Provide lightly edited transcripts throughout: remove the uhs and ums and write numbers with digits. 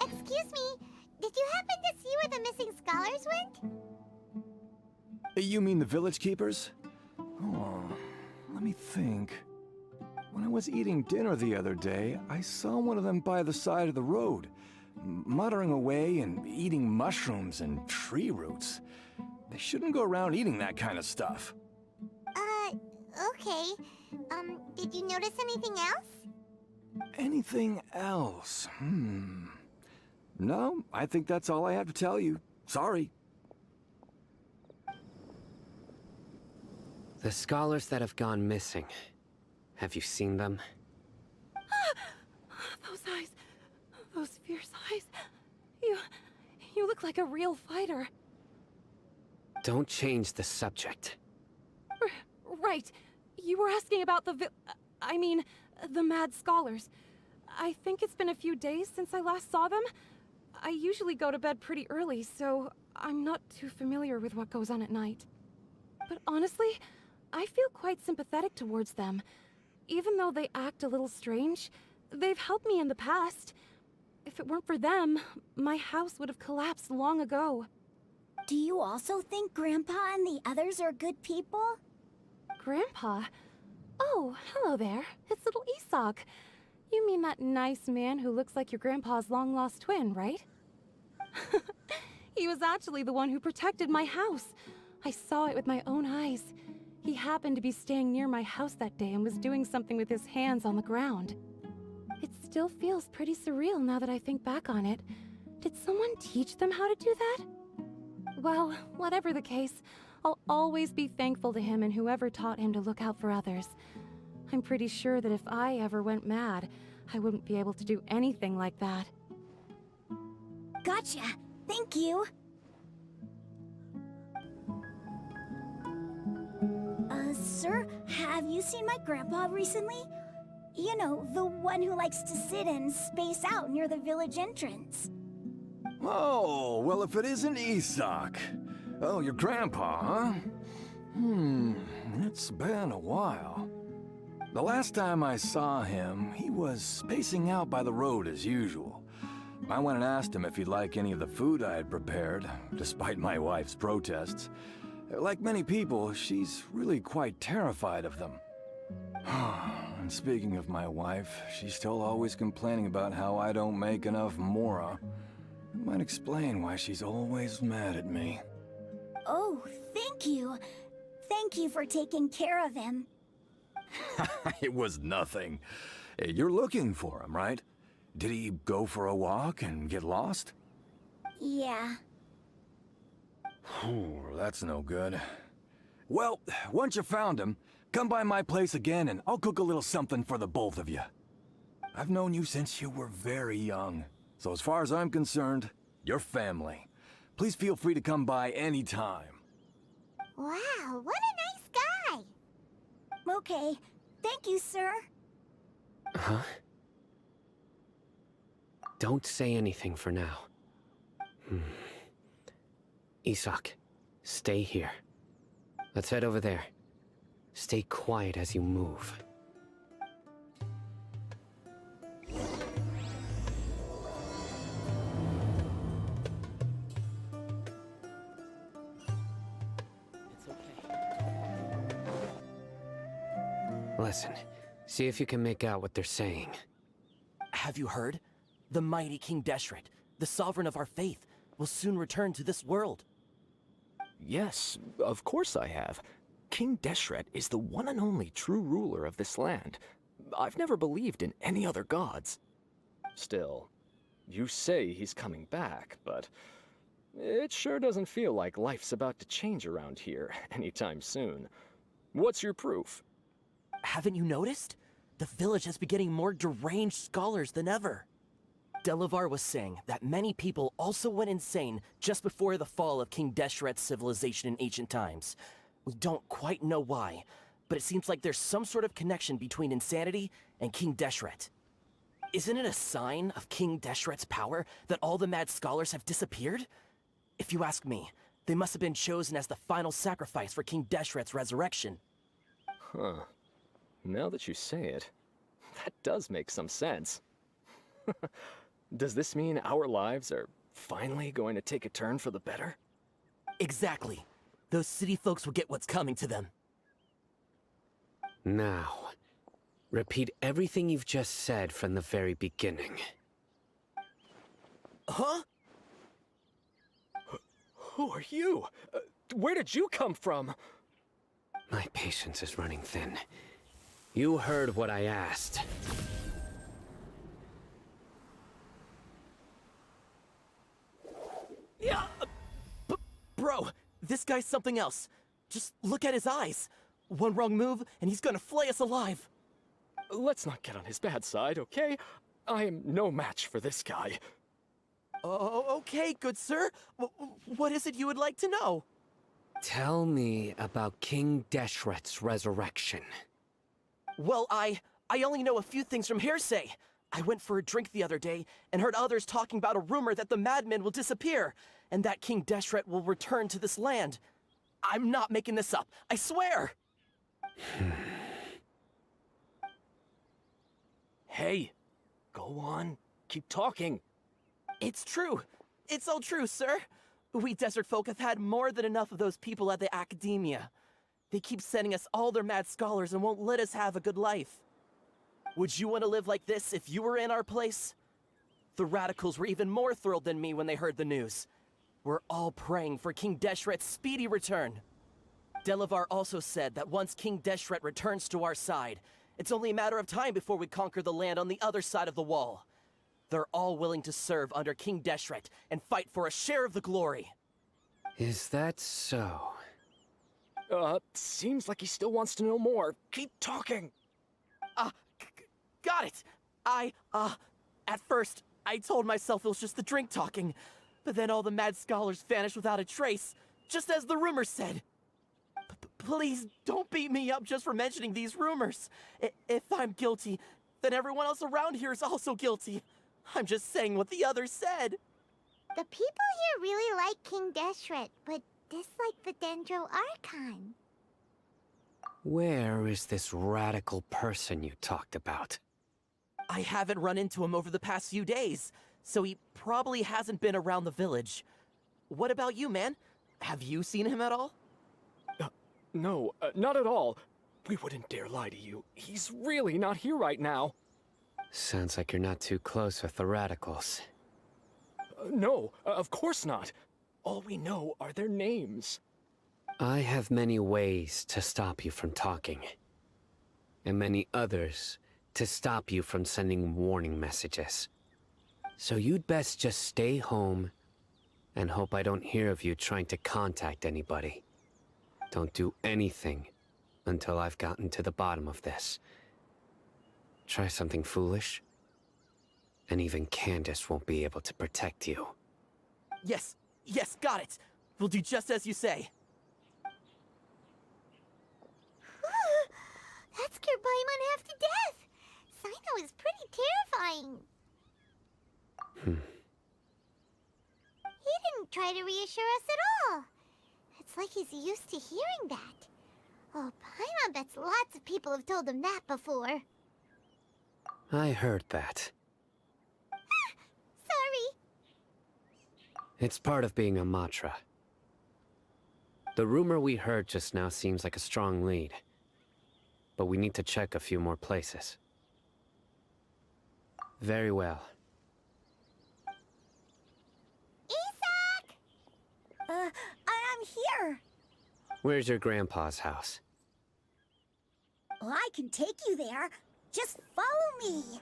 Excuse me, did you happen to see where the missing scholars went? You mean the village keepers? Oh, let me think. When I was eating dinner the other day, I saw one of them by the side of the road, muttering away and eating mushrooms and tree roots. They shouldn't go around eating that kind of stuff. Okay. Did you notice anything else? Anything else? No, I think that's all I have to tell you. Sorry. The scholars that have gone missing. Have you seen them? Those eyes. Those fierce eyes. You look like a real fighter. Don't change the subject. Right. You were asking about the the mad scholars. I think it's been a few days since I last saw them. I usually go to bed pretty early, so I'm not too familiar with what goes on at night. But honestly, I feel quite sympathetic towards them. Even though they act a little strange, they've helped me in the past. If it weren't for them, my house would have collapsed long ago. Do you also think Grandpa and the others are good people? Grandpa? Oh, hello there. It's little Isak. You mean that nice man who looks like your grandpa's long-lost twin, right? He was actually the one who protected my house. I saw it with my own eyes. He happened to be staying near my house that day and was doing something with his hands on the ground. It still feels pretty surreal now that I think back on it. Did someone teach them how to do that? Well, whatever the case, I'll always be thankful to him and whoever taught him to look out for others. I'm pretty sure that if I ever went mad, I wouldn't be able to do anything like that. Gotcha. Thank you. Sir, have you seen my grandpa recently? You know, the one who likes to sit and space out near the village entrance. Oh, well, if it isn't Isak. Oh, your grandpa, huh? It's been a while. The last time I saw him, he was spacing out by the road as usual. I went and asked him if he'd like any of the food I had prepared, despite my wife's protests. Like many people, she's really quite terrified of them. And speaking of my wife, she's still always complaining about how I don't make enough mora. It might explain why she's always mad at me. Oh, thank you. Thank you for taking care of him. It was nothing. You're looking for him, right? Did he go for a walk and get lost? Yeah. That's no good. Well, once you found him, come by my place again and I'll cook a little something for the both of you. I've known you since you were very young, so as far as I'm concerned, you're family. Please feel free to come by anytime. Wow, what a nice guy! Okay, thank you, sir. Huh? Don't say anything for now. Isak, stay here. Let's head over there. Stay quiet as you move. It's okay. Listen, see if you can make out what they're saying. Have you heard? The mighty King Deshret, the sovereign of our faith, will soon return to this world. Yes, of course I have. King Deshret is the one and only true ruler of this land. I've never believed in any other gods. Still, you say he's coming back, but it sure doesn't feel like life's about to change around here anytime soon. What's your proof? Haven't you noticed? The village has been getting more deranged scholars than ever. Delavar was saying that many people also went insane just before the fall of King Deshret's civilization in ancient times. We don't quite know why, but it seems like there's some sort of connection between insanity and King Deshret. Isn't it a sign of King Deshret's power that all the mad scholars have disappeared? If you ask me, they must have been chosen as the final sacrifice for King Deshret's resurrection. Huh. Now that you say it, that does make some sense. Does this mean our lives are finally going to take a turn for the better? Exactly. Those city folks will get what's coming to them. Now, repeat everything you've just said from the very beginning. Huh? Who are you? Where did you come from? My patience is running thin. You heard what I asked. Yeah. Bro, this guy's something else. Just look at his eyes. One wrong move, and he's gonna flay us alive. Let's not get on his bad side, okay? I am no match for this guy. Oh, okay, good sir. What is it you would like to know? Tell me about King Deshret's resurrection. Well, I only know a few things from hearsay. I went for a drink the other day and heard others talking about a rumor that the madman will disappear and that King Deshret will return to this land. I'm not making this up, I swear! Hey, go on. Keep talking. It's true. It's all true, sir. We desert folk have had more than enough of those people at the academia. They keep sending us all their mad scholars and won't let us have a good life. Would you want to live like this if you were in our place? The radicals were even more thrilled than me when they heard the news. We're all praying for King Deshret's speedy return. Delavar also said that once King Deshret returns to our side, it's only a matter of time before we conquer the land on the other side of the wall. They're all willing to serve under King Deshret and fight for a share of the glory. Is that so? Seems like he still wants to know more. Keep talking. Got it. At first, I told myself it was just the drink talking, but then all the mad scholars vanished without a trace, just as the rumors said. Please don't beat me up just for mentioning these rumors. If I'm guilty, then everyone else around here is also guilty. I'm just saying what the others said. The people here really like King Deshret, but dislike the Dendro Archon. Where is this radical person you talked about? I haven't run into him over the past few days, so he probably hasn't been around the village. What about you, man? Have you seen him at all? No, not at all. We wouldn't dare lie to you. He's really not here right now. Sounds like you're not too close with the radicals. No, of course not. All we know are their names. I have many ways to stop you from talking. And many others to stop you from sending warning messages. So you'd best just stay home and hope I don't hear of you trying to contact anybody. Don't do anything until I've gotten to the bottom of this. Try something foolish, and even Candace won't be able to protect you. Yes, got it. We'll do just as you say. That scared Paimon half to death. Sino is pretty terrifying. He didn't try to reassure us at all. It's like he's used to hearing that. Oh, Paimon bets lots of people have told him that before. I heard that. Sorry. It's part of being a Matra. The rumor we heard just now seems like a strong lead. But we need to check a few more places. Very well. Isak! I'm here. Where's your grandpa's house? Well, I can take you there. Just follow me.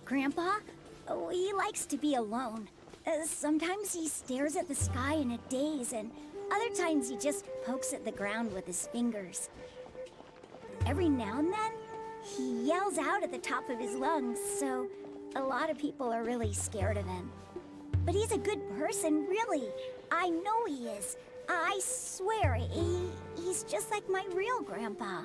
Grandpa, he likes to be alone. Sometimes he stares at the sky in a daze, and other times he just pokes at the ground with his fingers. Every now and then, he yells out at the top of his lungs, so a lot of people are really scared of him. But he's a good person, really. I know he is. I swear, he's just like my real grandpa.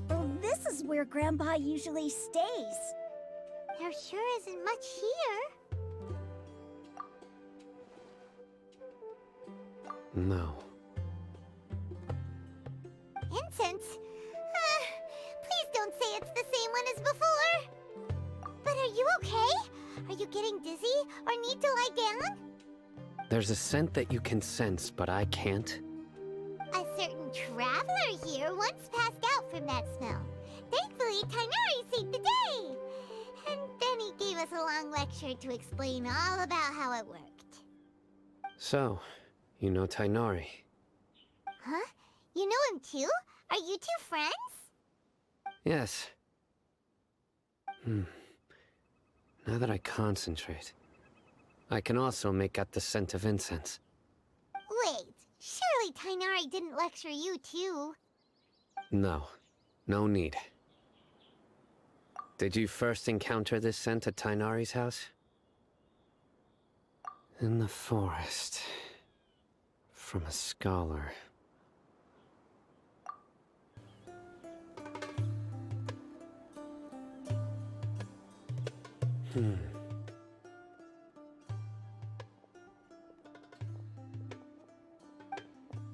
Well, this is where Grandpa usually stays. There sure isn't much here. No. entrance. Please don't say it's the same one as before. But are you okay? Are you getting dizzy or need to lie down? There's a scent that you can sense, but I can't. A certain traveler here once passed out from that smell. Thankfully, Tighnari saved the day. And then he gave us a long lecture to explain all about how it worked. So, you know Tighnari. Huh? You know him too? Are you two friends? Yes. Now that I concentrate, I can also make out the scent of incense. Wait, surely Tighnari didn't lecture you too? No, no need. Did you first encounter this scent at Tighnari's house? In the forest. From a scholar. What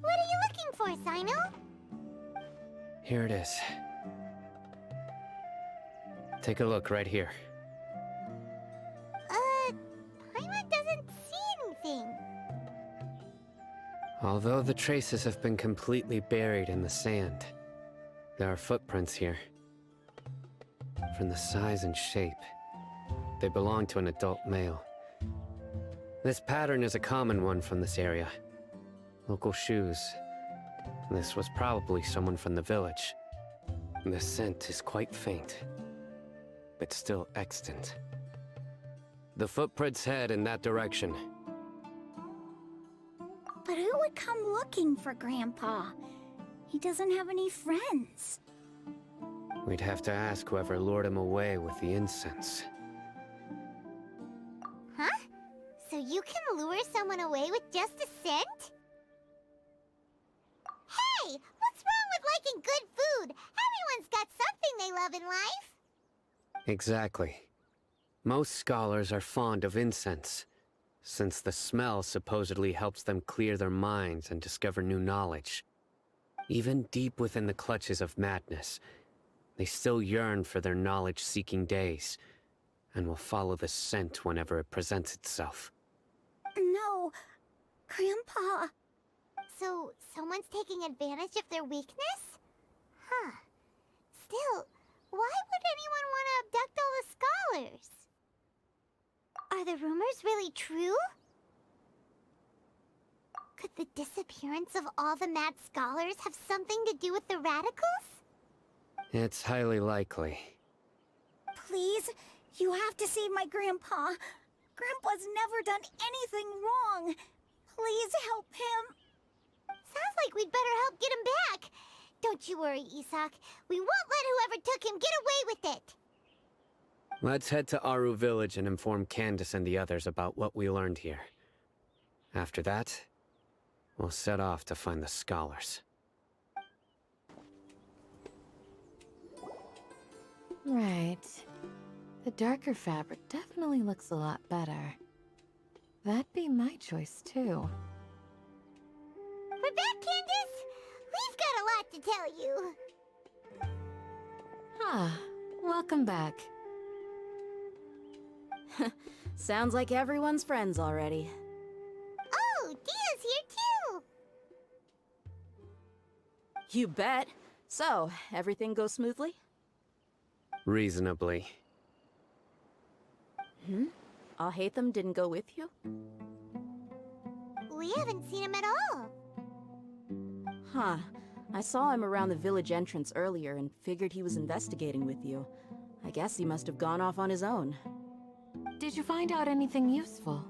are you looking for, Sino? Here it is. Take a look right here. Paimon doesn't see anything. Although the traces have been completely buried in the sand, there are footprints here. From the size and shape, they belong to an adult male. This pattern is a common one from this area. Local shoes. This was probably someone from the village. The scent is quite faint, but still extant. The footprints head in that direction. But who would come looking for Grandpa? He doesn't have any friends. We'd have to ask whoever lured him away with the incense. Huh? So you can lure someone away with just a scent? Hey! What's wrong with liking good food? Everyone's got something they love in life. Exactly. Most scholars are fond of incense, since the smell supposedly helps them clear their minds and discover new knowledge. Even deep within the clutches of madness, they still yearn for their knowledge-seeking days, and will follow the scent whenever it presents itself. No, Grandpa. So, someone's taking advantage of their weakness? Huh. Still, why would anyone want to abduct all the scholars? Are the rumors really true? Could the disappearance of all the mad scholars have something to do with the radicals? It's highly likely. Please, you have to save my Grandpa. Grandpa's never done anything wrong. Please help him. Sounds like we'd better help get him back. Don't you worry, Isak. We won't let whoever took him get away with it. Let's head to Aru Village and inform Candace and the others about what we learned here. After that, we'll set off to find the scholars. Right. The darker fabric definitely looks a lot better. That'd be my choice, too. We're back, Candace. We've got a lot to tell you. Ah, welcome back. Sounds like everyone's friends already. Oh, Dia's here too. You bet. So, everything goes smoothly? Reasonably. Alhaitham didn't go with you? We haven't seen him at all. Huh. I saw him around the village entrance earlier and figured he was investigating with you. I guess he must have gone off on his own. Did you find out anything useful?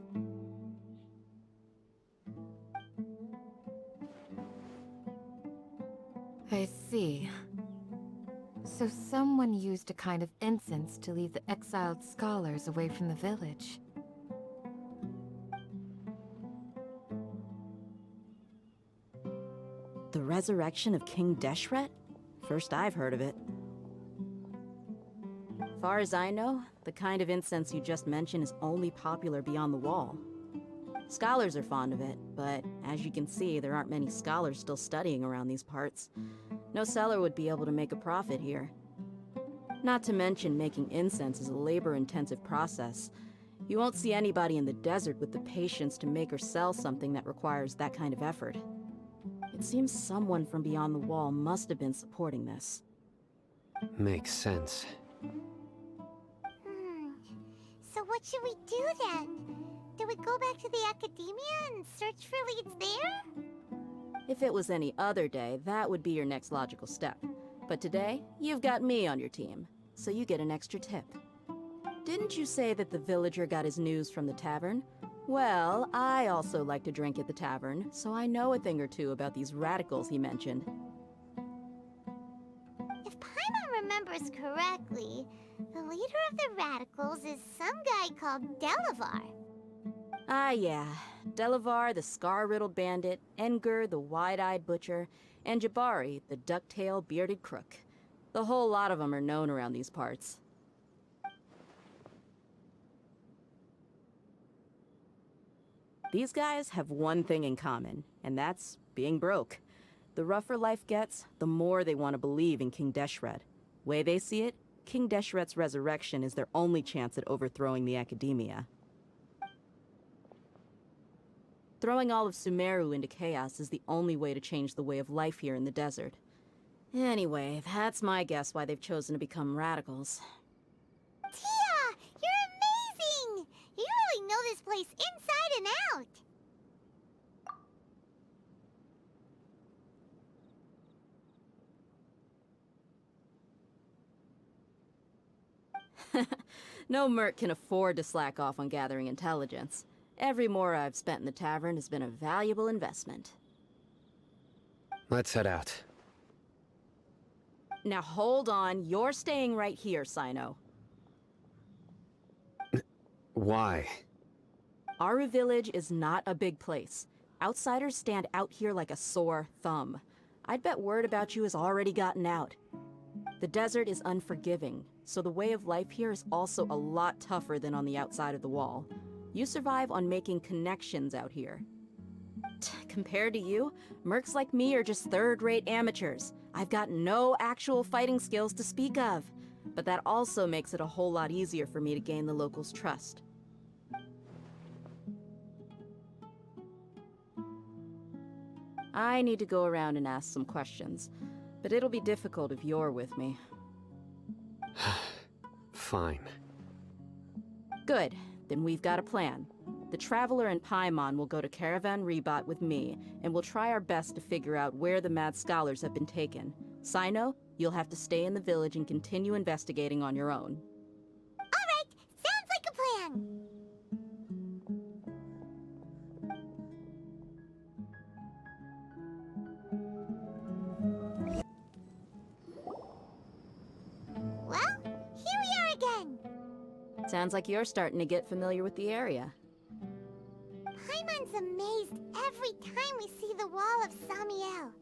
I see. So someone used a kind of incense to lead the exiled scholars away from the village. The resurrection of King Deshret? First I've heard of it. Far as I know, the kind of incense you just mentioned is only popular beyond the wall. Scholars are fond of it, but as you can see, there aren't many scholars still studying around these parts. No seller would be able to make a profit here. Not to mention, making incense is a labor-intensive process. You won't see anybody in the desert with the patience to make or sell something that requires that kind of effort. It seems someone from beyond the wall must have been supporting this. Makes sense. So what should we do then? Do we go back to the academia and search for leads there? If it was any other day, that would be your next logical step. But today, you've got me on your team, so you get an extra tip. Didn't you say that the villager got his news from the tavern? Well, I also like to drink at the tavern, so I know a thing or two about these radicals he mentioned. If Paimon remembers correctly, the leader of the radicals is some guy called Delavar. Ah, yeah. Delavar, the scar-riddled bandit, Enger, the wide-eyed butcher, and Jabari, the duck-tailed bearded crook. The whole lot of them are known around these parts. These guys have one thing in common, and that's being broke. The rougher life gets, the more they want to believe in King Deshret. Way they see it, King Deshret's resurrection is their only chance at overthrowing the academia. Throwing all of Sumeru into chaos is the only way to change the way of life here in the desert. Anyway, that's my guess why they've chosen to become radicals. Tia! You're amazing! You really know this place inside and out! No merc can afford to slack off on gathering intelligence. Every mora I've spent in the tavern has been a valuable investment. Let's head out. Now hold on, you're staying right here, Sino. Why? Aru Village is not a big place. Outsiders stand out here like a sore thumb. I'd bet word about you has already gotten out. The desert is unforgiving, so the way of life here is also a lot tougher than on the outside of the wall. You survive on making connections out here. Compared to you, mercs like me are just third-rate amateurs. I've got no actual fighting skills to speak of. But that also makes it a whole lot easier for me to gain the locals' trust. I need to go around and ask some questions, but it'll be difficult if you're with me. Fine. Good. Then we've got a plan. The Traveler and Paimon will go to Caravan Rebot with me, and we'll try our best to figure out where the mad scholars have been taken. Sino, you'll have to stay in the village and continue investigating on your own. Alright, sounds like a plan! Well, here we are again! Sounds like you're starting to get familiar with the area. Paimon's amazed every time we see the wall of Samiel.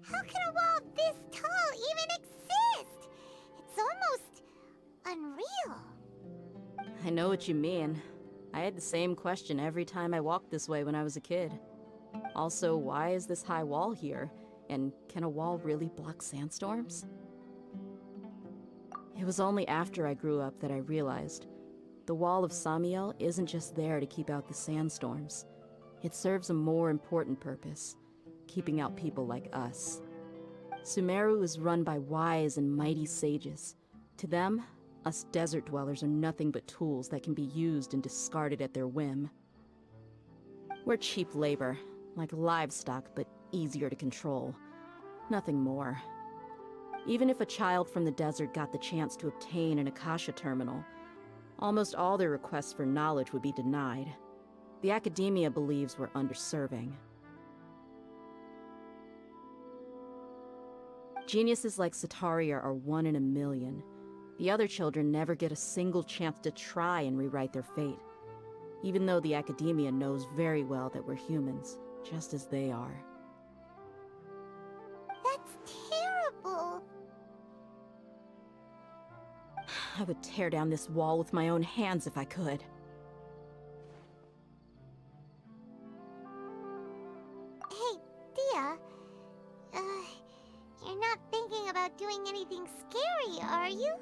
How can a wall this tall even exist? It's almost unreal. I know what you mean. I had the same question every time I walked this way when I was a kid. Also, why is this high wall here? And can a wall really block sandstorms? It was only after I grew up that I realized the wall of Samiel isn't just there to keep out the sandstorms. It serves a more important purpose, keeping out people like us. Sumeru is run by wise and mighty sages. To them, us desert dwellers are nothing but tools that can be used and discarded at their whim. We're cheap labor, like livestock, but easier to control. Nothing more. Even if a child from the desert got the chance to obtain an Akasha terminal, almost all their requests for knowledge would be denied. The academia believes we're underserving. Geniuses like Sataria are one in a million. The other children never get a single chance to try and rewrite their fate, even though the academia knows very well that we're humans, just as they are. That's terrible. I would tear down this wall with my own hands if I could. Hey, Thea. You're not doing anything scary, are you?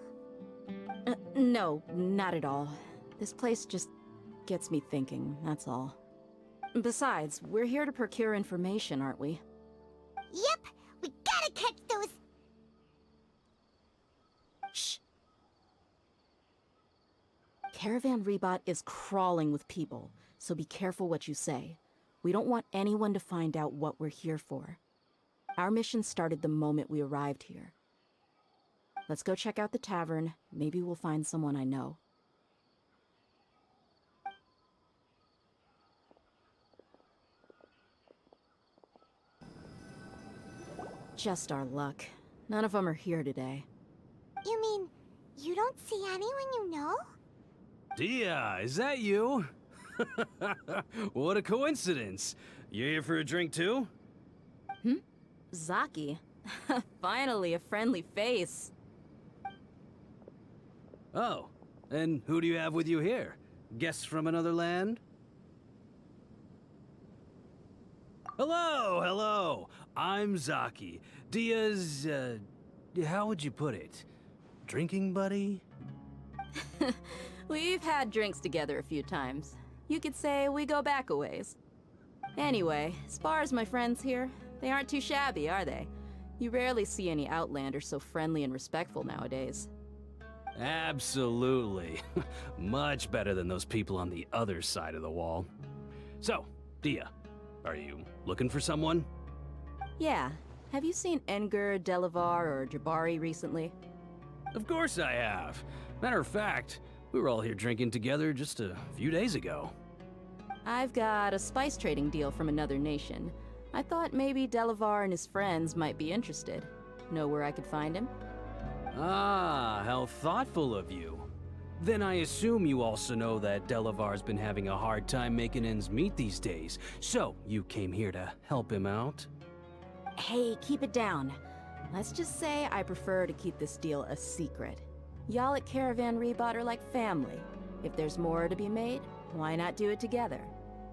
No, not at all. This place just gets me thinking, that's all. Besides, we're here to procure information, aren't we? Yep, we gotta catch those... Shh. Caravan Rebot is crawling with people, so be careful what you say. We don't want anyone to find out what we're here for. Our mission started the moment we arrived here. Let's go check out the tavern. Maybe we'll find someone I know. Just our luck. None of them are here today. You mean, you don't see anyone you know? Dia, is that you? What a coincidence. You here for a drink too? Zaki. Finally, a friendly face. Oh, and who do you have with you here? Guests from another land? Hello, hello. I'm Zaki. Dia's, how would you put it? Drinking buddy? We've had drinks together a few times. You could say we go back a ways. Anyway, as far as my friends here, they aren't too shabby, are they? You rarely see any Outlanders so friendly and respectful nowadays. Absolutely. Much better than those people on the other side of the wall. So, Dia, are you looking for someone? Yeah. Have you seen Enger, Delavar, or Jabari recently? Of course I have. Matter of fact, we were all here drinking together just a few days ago. I've got a spice trading deal from another nation. I thought maybe Delavar and his friends might be interested. Know where I could find him? Ah, how thoughtful of you. Then I assume you also know that Delavar's been having a hard time making ends meet these days, so you came here to help him out? Hey, keep it down. Let's just say I prefer to keep this deal a secret. Y'all at Caravan Rebot are like family. If there's more to be made, why not do it together?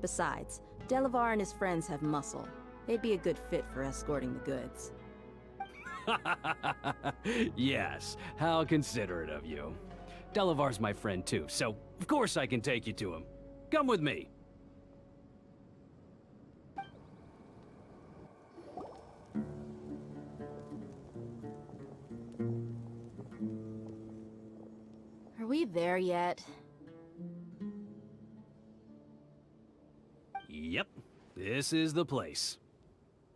Besides, Delavar and his friends have muscle. They'd be a good fit for escorting the goods. Yes, how considerate of you. Delavar's my friend too, so of course I can take you to him. Come with me. Are we there yet? Yep, this is the place.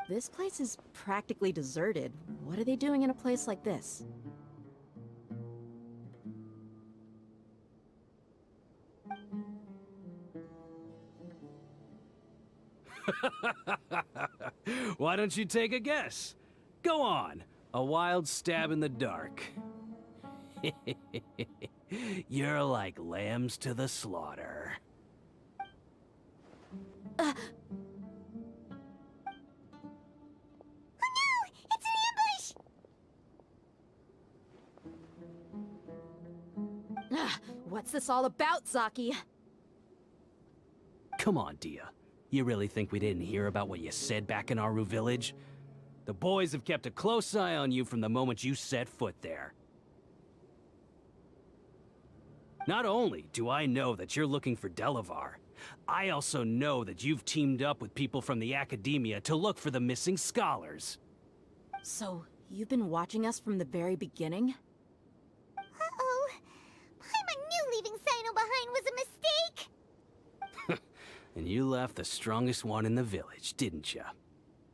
This place is practically deserted. What are they doing in a place like this? Why don't you take a guess? Go on, a wild stab in the dark. You're like lambs to the slaughter. What's this all about, Zaki? Come on, Dia. You really think we didn't hear about what you said back in Aru village? The boys have kept a close eye on you from the moment you set foot there. Not only do I know that you're looking for Delavar, I also know that you've teamed up with people from the academia to look for the missing scholars. So, you've been watching us from the very beginning? Uh-oh. Paimon knew leaving Sino behind was a mistake! And you left the strongest one in the village, didn't you?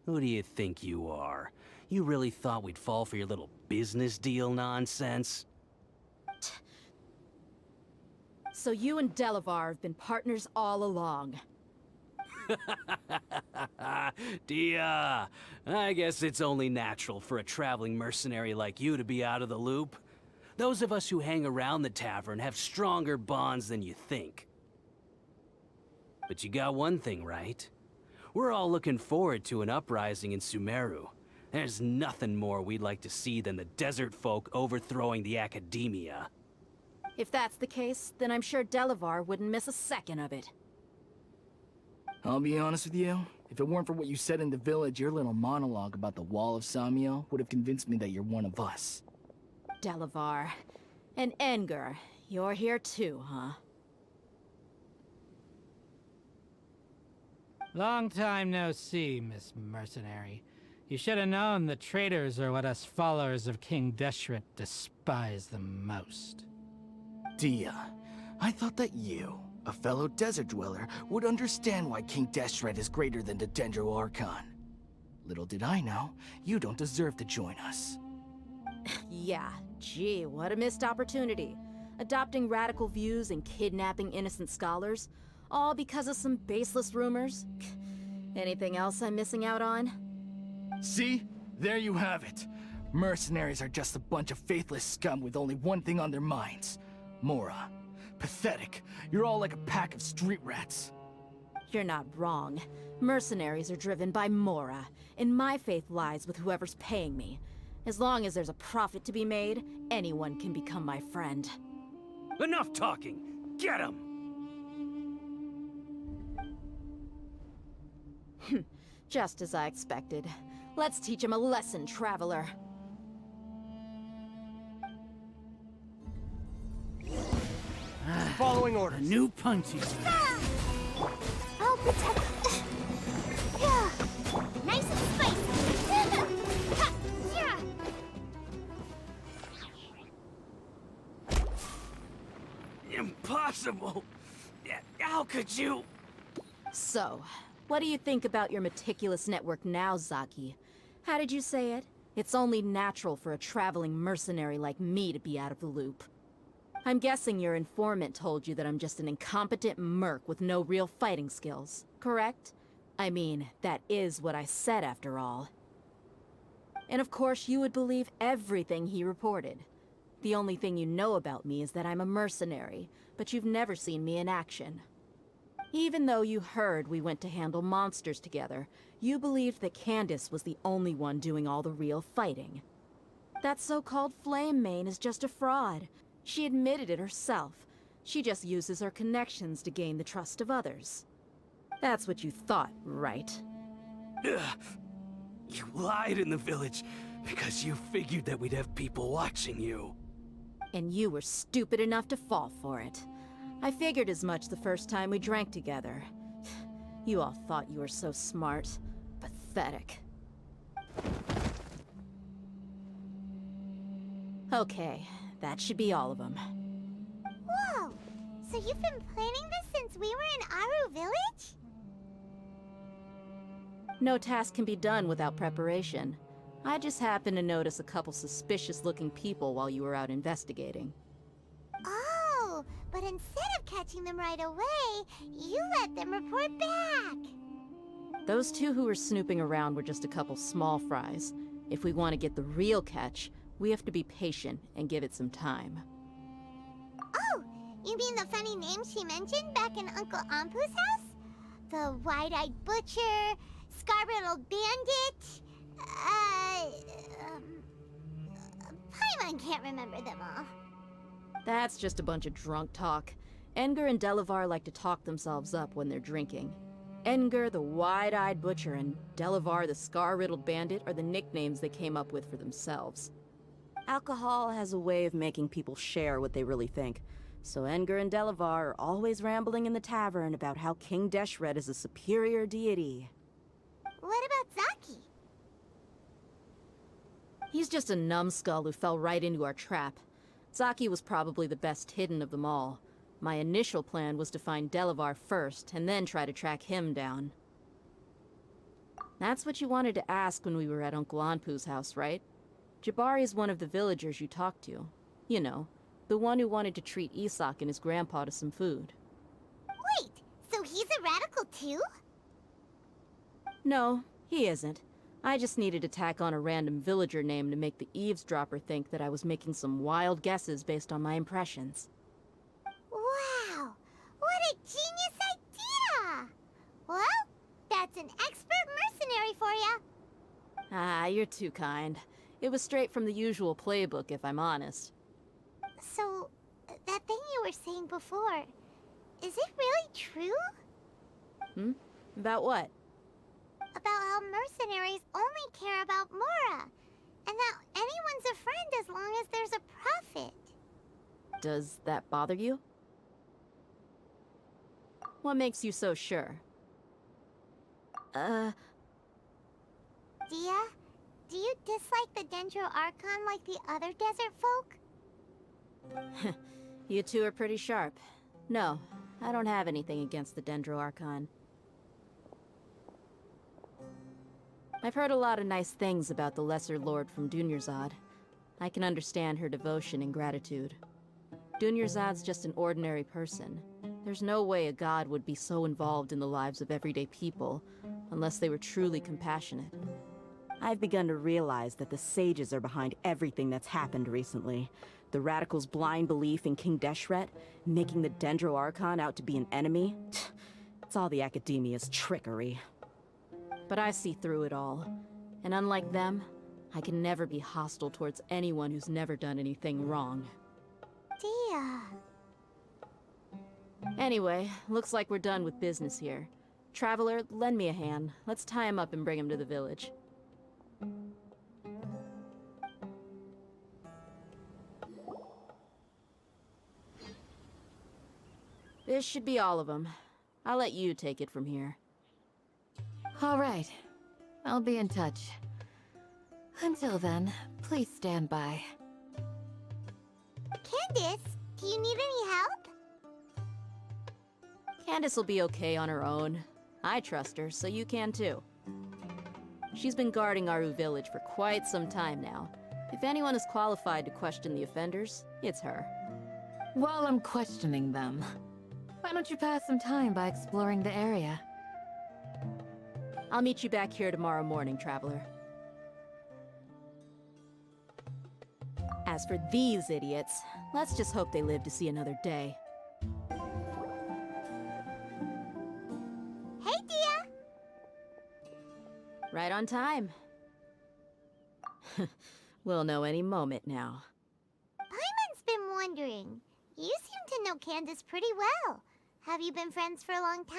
Who do you think you are? You really thought we'd fall for your little business deal nonsense? So you and Delavar have been partners all along. Dia, I guess it's only natural for a traveling mercenary like you to be out of the loop. Those of us who hang around the tavern have stronger bonds than you think. But you got one thing right. We're all looking forward to an uprising in Sumeru. There's nothing more we'd like to see than the desert folk overthrowing the academia. If that's the case, then I'm sure Delavar wouldn't miss a second of it. I'll be honest with you, If it weren't for what you said in the village, your little monologue about the Wall of Samiel would have convinced me that you're one of us. Delavar. And Enger, you're here too, huh? Long time no see, Miss Mercenary. You should have known the traitors are what us followers of King Deshret despise the most. Dia, I thought that you, a fellow desert dweller, would understand why King Deshret is greater than the Dendro Archon. Little did I know, you don't deserve to join us. Yeah, gee, what a missed opportunity. Adopting radical views and kidnapping innocent scholars, all because of some baseless rumors. Anything else I'm missing out on? See? There you have it. Mercenaries are just a bunch of faithless scum with only one thing on their minds. Mora. Pathetic. You're all like a pack of street rats. You're not wrong. Mercenaries are driven by Mora, and my faith lies with whoever's paying me. As long as there's a profit to be made, anyone can become my friend. Enough talking! Get him! Just as I expected. Let's teach him a lesson, traveler. Following orders. New punchies. I'll protect. Yeah. Nice and spicy. Ha, yeah. Impossible! How could you? So, what do you think about your meticulous network now, Zaki? How did you say it? It's only natural for a traveling mercenary like me to be out of the loop. I'm guessing your informant told you that I'm just an incompetent merc with no real fighting skills, correct? I mean, that is what I said after all. And of course you would believe everything he reported. The only thing you know about me is that I'm a mercenary, but you've never seen me in action. Even though you heard we went to handle monsters together, you believed that Candace was the only one doing all the real fighting. That so-called Flame Mane is just a fraud. She admitted it herself. She just uses her connections to gain the trust of others. That's what you thought, right? Ugh. You lied in the village because you figured that we'd have people watching you. And you were stupid enough to fall for it. I figured as much the first time we drank together. You all thought you were so smart. Pathetic. Okay, that should be all of them. Whoa! So you've been planning this since we were in Aru Village? No task can be done without preparation. I just happened to notice a couple suspicious-looking people while you were out investigating. Oh, but instead of catching them right away, you let them report back. Those two who were snooping around were just a couple small fries. If we want to get the real catch, we have to be patient and give it some time. Oh, you mean the funny name she mentioned back in Uncle Ampu's house? The wide-eyed butcher, scar-riddled bandit, Paimon can't remember them all. That's just a bunch of drunk talk. Enger and Delavar like to talk themselves up when they're drinking. Enger, the wide-eyed butcher, and Delavar, the scar-riddled bandit, are the nicknames they came up with for themselves. Alcohol has a way of making people share what they really think, so Enger and Delavar are always rambling in the tavern about how King Deshret is a superior deity. What about Zaki? He's just a numbskull who fell right into our trap. Zaki was probably the best hidden of them all. My initial plan was to find Delavar first, and then try to track him down. That's what you wanted to ask when we were at Uncle Anpu's house, right? Jabari is one of the villagers you talked to. You know, the one who wanted to treat Isak and his grandpa to some food. Wait, so he's a radical too? No, he isn't. I just needed to tack on a random villager name to make the eavesdropper think that I was making some wild guesses based on my impressions. Wow, what a genius idea! Well, that's an expert mercenary for ya. Ah, you're too kind. It was straight from the usual playbook, if I'm honest. So, that thing you were saying before, is it really true? About what? about how mercenaries only care about Mora, and that anyone's a friend as long as there's a profit. Does that bother you? What makes you so sure? Dia, do you dislike the Dendro Archon like the other desert folk? You two are pretty sharp. No, I don't have anything against the Dendro Archon. I've heard a lot of nice things about the Lesser Lord from Dunyarzad. I can understand her devotion and gratitude. Dunyarzad's just an ordinary person. There's no way a god would be so involved in the lives of everyday people, unless they were truly compassionate. I've begun to realize that the sages are behind everything that's happened recently. The radicals' blind belief in King Deshret, making the Dendro Archon out to be an enemy. It's all the academia's trickery. But I see through it all. And unlike them, I can never be hostile towards anyone who's never done anything wrong. Dia. Anyway, looks like we're done with business here. Traveler, lend me a hand. Let's tie him up and bring him to the village. This should be all of them. I'll let you take it from here. All right. I'll be in touch. Until then, please stand by. Candace, do you need any help? Candace will be okay on her own. I trust her, so you can too. She's been guarding Aru village for quite some time now. If anyone is qualified to question the offenders, it's her. While I'm questioning them, why don't you pass some time by exploring the area? I'll meet you back here tomorrow morning, Traveler. As for these idiots, let's just hope they live to see another day. Hey, Dia! Right on time. We'll know any moment now. Paimon's been wondering. You seem to know Candace pretty well. Have you been friends for a long time?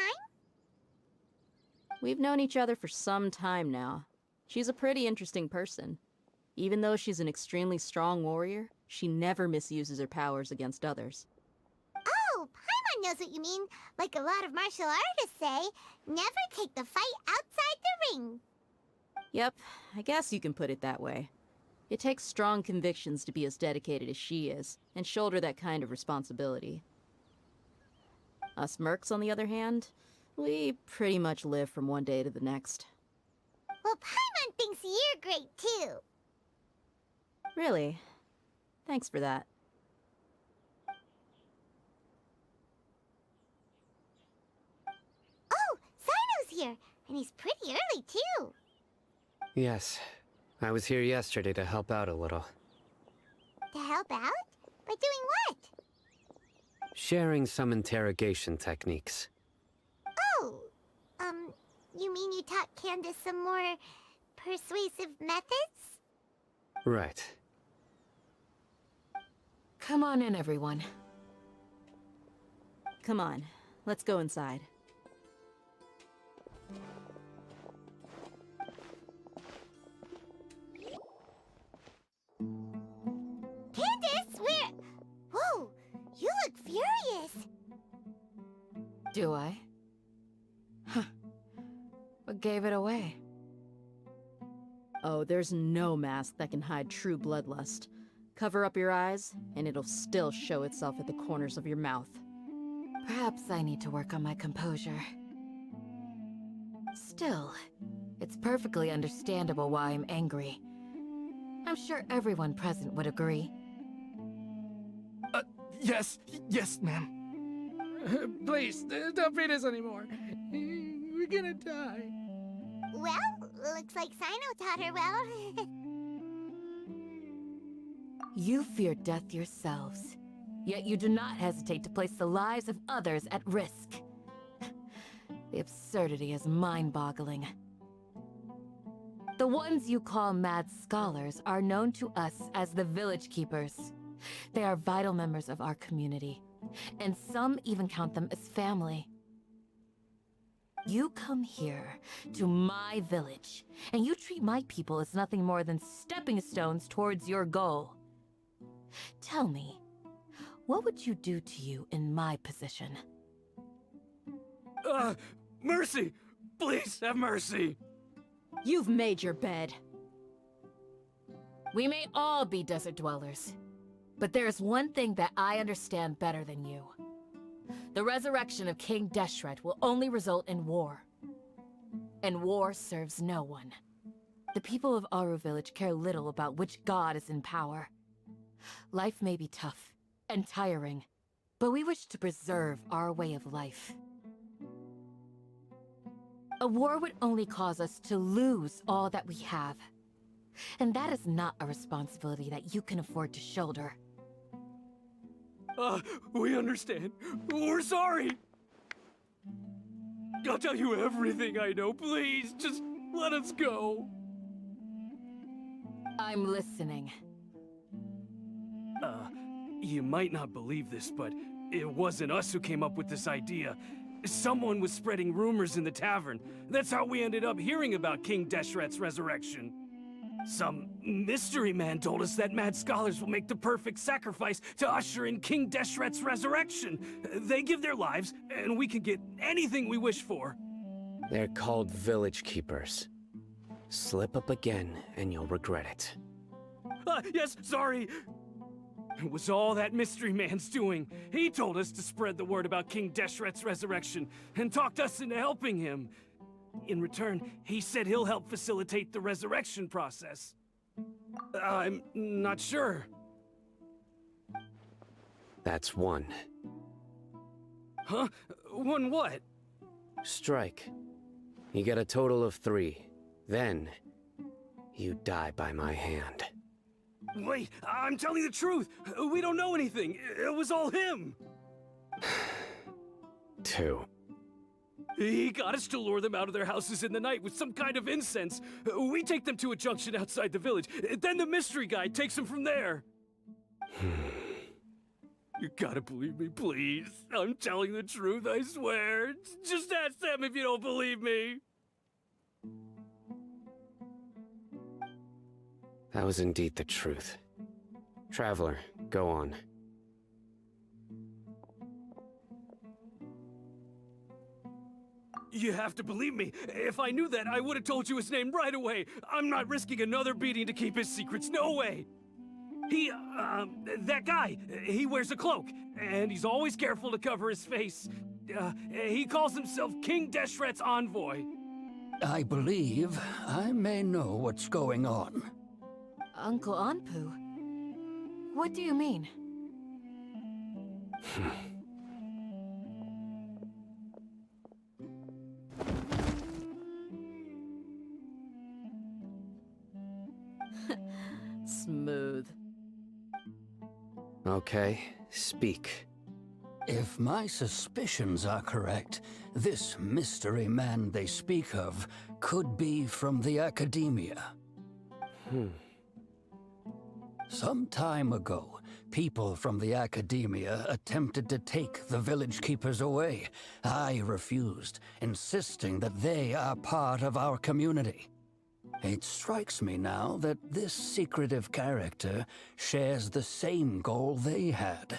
We've known each other for some time now. She's a pretty interesting person. Even though she's an extremely strong warrior, she never misuses her powers against others. Oh, Paimon knows what you mean. Like a lot of martial artists say, never take the fight outside the ring. Yep, I guess you can put it that way. It takes strong convictions to be as dedicated as she is, and shoulder that kind of responsibility. Us mercs, on the other hand, we pretty much live from one day to the next. Well, Paimon thinks you're great too. Really? Thanks for that. Oh, Sino's here, and he's pretty early too. Yes. I was here yesterday to help out a little. To help out? By doing what? Sharing some interrogation techniques. Oh, you mean you taught Candace some more persuasive methods? Right. Come on in, everyone. Come on, let's go inside. Candace, where... Whoa, you look furious. Do I? Huh. What gave it away? Oh, there's no mask that can hide true bloodlust. Cover up your eyes, and it'll still show itself at the corners of your mouth. Perhaps I need to work on my composure. Still, it's perfectly understandable why I'm angry. I'm sure everyone present would agree. Yes, ma'am. Please, don't beat us anymore. We're gonna die. Well, looks like Sino taught her well. You fear death yourselves, yet you do not hesitate to place the lives of others at risk. The absurdity is mind-boggling. The ones you call mad scholars are known to us as the Village Keepers. They are vital members of our community, and some even count them as family. You come here, to my village, and you treat my people as nothing more than stepping stones towards your goal. Tell me, what would you do to you in my position? Mercy! Please have mercy! You've made your bed. We may all be desert dwellers, but there's one thing that I understand better than you. The resurrection of King Deshret will only result in war. And war serves no one. The people of Aru Village care little about which god is in power. Life may be tough and tiring, but we wish to preserve our way of life. A war would only cause us to lose all that we have. And that is not a responsibility that you can afford to shoulder. We understand. We're sorry. I'll tell you everything I know. Please, just let us go. I'm listening. You might not believe this, but it wasn't us who came up with this idea. Someone was spreading rumors in the tavern. That's how we ended up hearing about King Deshret's resurrection. Some mystery man told us that mad scholars will make the perfect sacrifice to usher in King Deshret's resurrection. They give their lives, and we can get anything we wish for. They're called village keepers. Slip up again, and you'll regret it. Yes, sorry. It was all that mystery man's doing. He told us to spread the word about King Deshret's resurrection, and talked us into helping him. In return, he said he'll help facilitate the resurrection process. I'm not sure. That's one. Huh? One what? Strike. You get a total of 3. Then, you die by my hand. Wait, I'm telling the truth. We don't know anything. It was all him. 2. He got us to lure them out of their houses in the night with some kind of incense. We take them to a junction outside the village. Then the mystery guy takes them from there. You gotta believe me, please. I'm telling the truth, I swear. Just ask them if you don't believe me. That was indeed the truth. Traveler, go on. You have to believe me. If I knew that, I would have told you his name right away. I'm not risking another beating to keep his secrets. No way. That guy, he wears a cloak, and he's always careful to cover his face. He calls himself King Deshret's envoy. I believe I may know what's going on. Uncle Anpu? What do you mean? Smooth. Okay, speak. If my suspicions are correct, this mystery man they speak of could be from the academia. Some time ago, people from the academia attempted to take the village keepers away. I refused, insisting that they are part of our community. It strikes me now that this secretive character shares the same goal they had.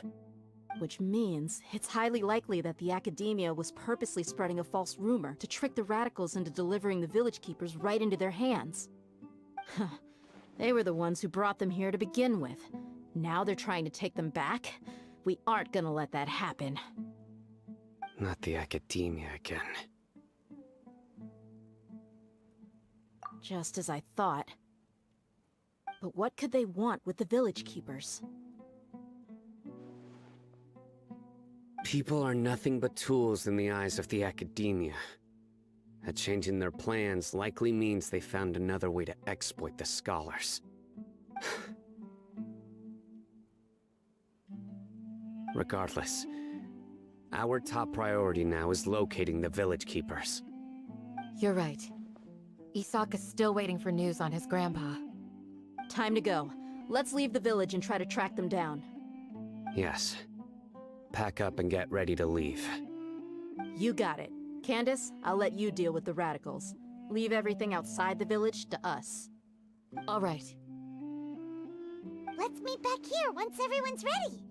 Which means it's highly likely that the academia was purposely spreading a false rumor to trick the radicals into delivering the village keepers right into their hands. They were the ones who brought them here to begin with. Now they're trying to take them back? We aren't gonna let that happen. Not the academia again. Just as I thought. But what could they want with the village keepers? People are nothing but tools in the eyes of the academia. A change in their plans likely means they found another way to exploit the scholars. Regardless, our top priority now is locating the village keepers. You're right. Isak is still waiting for news on his grandpa. Time to go. Let's leave the village and try to track them down. Yes. Pack up and get ready to leave. You got it. Candace, I'll let you deal with the radicals. Leave everything outside the village to us. All right. Let's meet back here once everyone's ready.